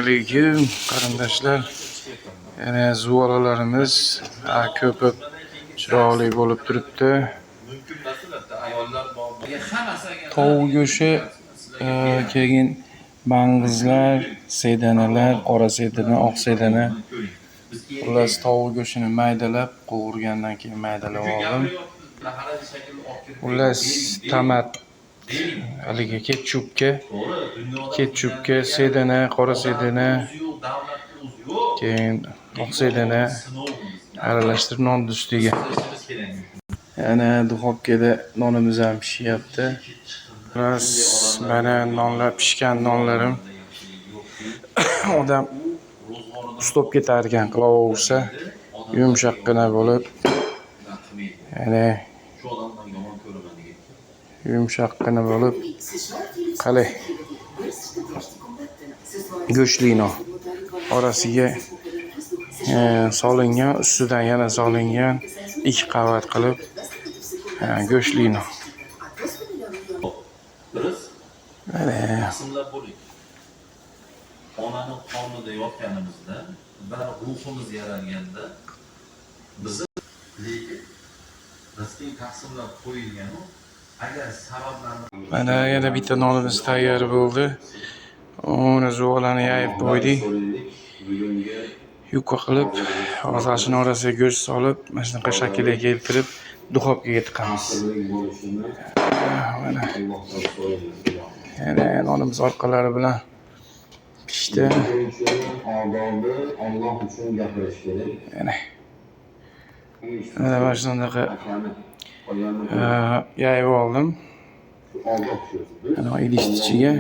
Assalomualaykum qarindoshlar. Yana zuvolalarimiz ko'pib chiroyli bo'lib turibdi. Tovuq go'shti, keyin mang'izlar, sedanalar, qora sedana, oq sedana. Xullas tovuq go'shtini maydalab, qovurgandan keyin maydalab oldim. Xullas tomat, haligi ketchupga sedana, qora sedana, keyin oq sedana aralashtirib nonni ustiga. Yana duxovkada nonimiz ham pishyapti. Xullas mana nonlar pishgan nonlarim. Odam ustib ketar ekan qilaversa, yumshoqqina bo'lib. Yana yumshoqqina bo'lib, qalay go'shtli non orasiga solingan, ustidan yana solingan 2 qavat qilib go'shtli non. Onani qonida yotganimizda va ruhimiz yaralganda bizni lekin rizqning taqsimlab qo'yilgan agar sabablarni mana yana bitta nonimiz tayyor bo'ldi. Uni zuvalani yayib qo'ydik. Yupqa qilib, hozir orasiga go'sht solib, mana shunaqa shaklga keltirib, duxovkaga tiqamiz. Mana yana nonimiz orqalari bilan pishdi. Mana shunaqa yayib oldim. Mana idishni ichiga.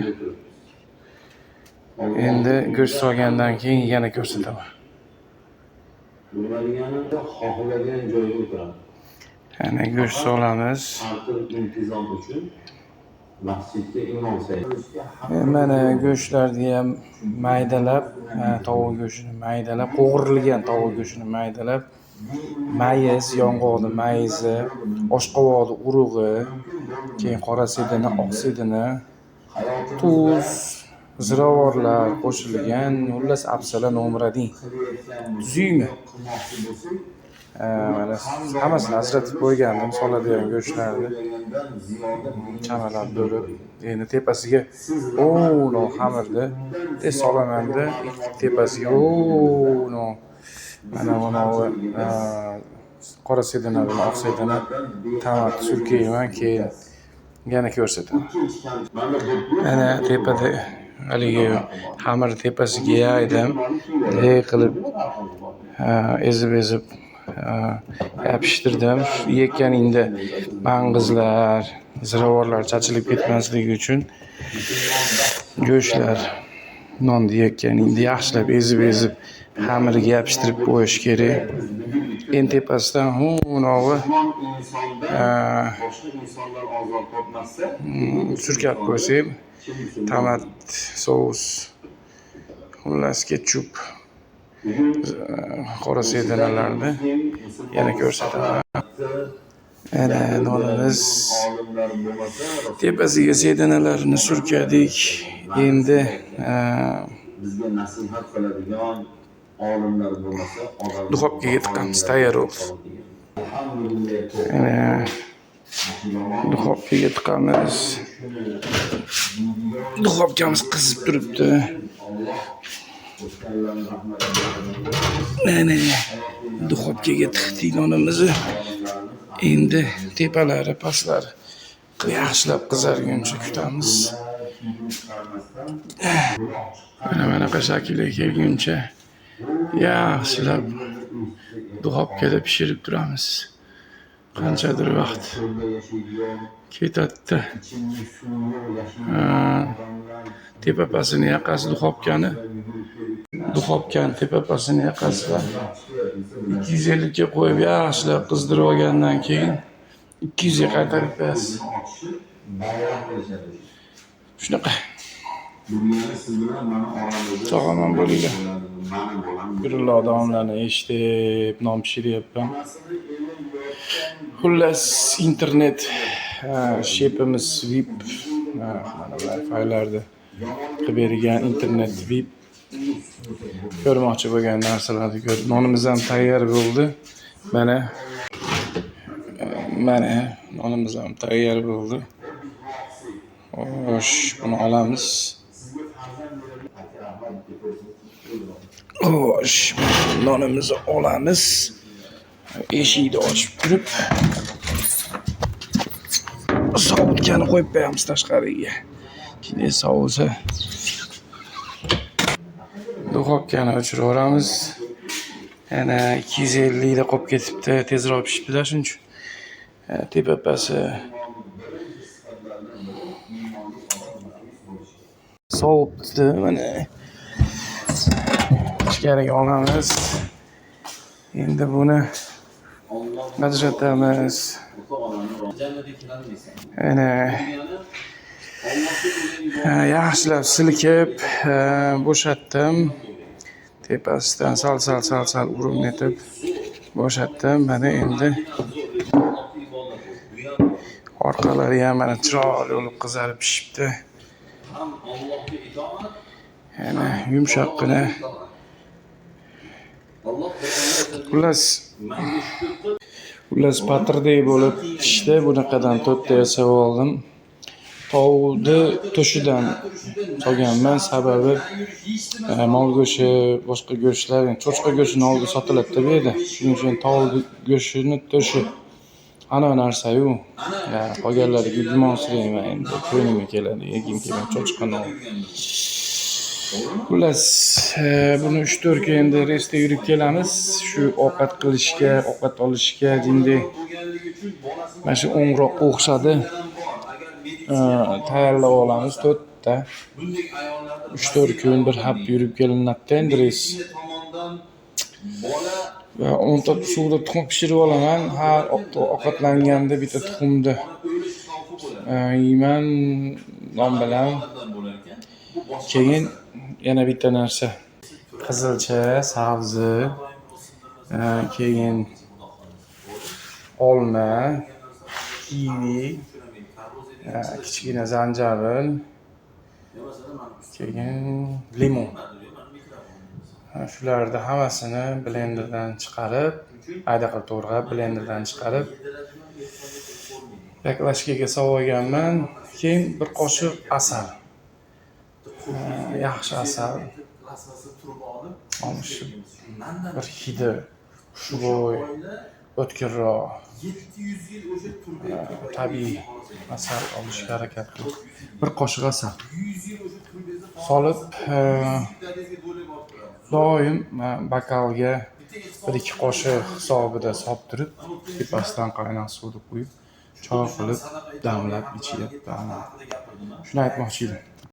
Endi go'sht solgandan keyin yana ko'rsataman. Ana go'sht solamiz. Mana go'shtlarni ham maydalab, tovuq go'shtini maydalab, qovurilgan tovuq go'shtini maydalab, mayiz, yong'oqni mayizi, oshqovoqni urug'i, keyin qora sedana, oq sedana, tuz, ziravorlar qo'shilgan, xullas afzal nomrading. Tuzingmi? Mana hammasini ajratib qo'ygandim, soladigan go'shtlarni chamalab bo'lib. Endi tepasiga non xamirda solamanda, tepasiga non. Mana buni qora sedana bilan oq sedana tomat surkayman, keyin yana ko'rsataman. Mana tepada haligi xamir tepasiga yaydim, qilib ezib pishtirdim. Yekkaningda mang'izlar, ziravorlar chachilib ketmasligi uchun go'shtlar nonni yekkaningda yaxshilab ezib xamiriga yopishtirib qo'yish kerak. Endi tepasidan surkab qo'ysak, tomat sous, xullas ketchup, qora sedanalarni yana ko'rsataman. Ana nonimiz tepasiga sedanalarni surkadik. Endi bizga nasihat qiladigan olimlar bo'lmasa, duxovkaga tiqamiz, tayyor bo'ldi. Duxovkaga tiqamiz. Duxovkamiz qizib turibdi. Mana duxovkaga tiqdik nonimizni. Endi tepalari, pastlari yaxshilab qizarguncha kutamiz. Mana shaklga kelguncha yaxshilab duxovkada pishirib turamiz. Qanchadir vaqt ketadi. Tepapasini yoqasi duxovkani tepapasini yoqasida 250 ga qo'yib yaxshilab qizdirib olgandan keyin 200 ga qaytarib qo'yasiz. Shunaqa. Sog'lom bo'linglar. Birla odamlarni eshitib, non pishiryapman. Xullas internet shepimiz VIP mana Wi-Fi'larda qilib bergan internet VIP ko'rmoqchi bo'lgan narsalarni ko'rib. Nonimiz ham tayyor bo'ldi. Mana nonimiz ham tayyor bo'ldi. Xo'sh, buni olamiz. Xo'sh, nonimizni olamiz. Eshikni ochib turib, sovutkani qo'yib qo'yamiz tashqariga. Keyin sovisa duxovkani o'chiraveramiz. Yana 250 da qolib ketibdi, tezroq pishibdi-da shuning uchun. Tepapasi sovibdi mana. Ichkariga olamiz. Endi buni ajratamiz. Ana yaxshilab silkib, bo'shatdim. Tepasidan sal urib netib bo'shatdim. Mana endi orqalari ham mana chiroyli bo'lib qizarib pishibdi. Yana yumshoqqina. Xullas patirday bo'lib pishdi. Bunaqadan 4 ta yasab oldim. Tovuqni to'shidan solganman, sababi mol go'shti, boshqa go'shtlar, cho'chqa go'shtini oldi sotiladi bu yerda. Shuning uchun tovuq go'shtini to'shi ana narsa-yu. Qolganlariga gumonsirayman endi. Ko'nglimga keladi, yegim keladi cho'chqani. Xullas, buni 3-4 kun endi restda yurib kelamiz. Shu ovqat qilishga, ovqat olishga endi mana shu o'ngroqqa o'xshadi. Tayyorlab olamiz 4 ta. 3-4 kun bir hafta yurib kelinadi endi res. Va 10 ta suvda tuxum pishirib olaman. Har ovqatlanganda bitta tuxumni yeyman non bilan. Keyin yana bitta narsa. Qizilcha, sabzi, keyin olma, kivi, kichkina zanjabil, keyin limon. Shularni hammasini blenderdan chiqarib, qilib to'g'rab, blenderdan chiqarib, yaklashkaga solganman. Keyin bir qoshiq asal. Yaxshi asal. Shu bir hidi xushbo'y, o'tkirroq, tabiiy asal olishga harakat qilib, bir qoshiq asal solib, doim bokalga 1-2 qoshiq hisobida solib turib, tepasidan qaynoq suvni quyib, choy qilib damlab ichyapman. Shuni aytmoqchi edim.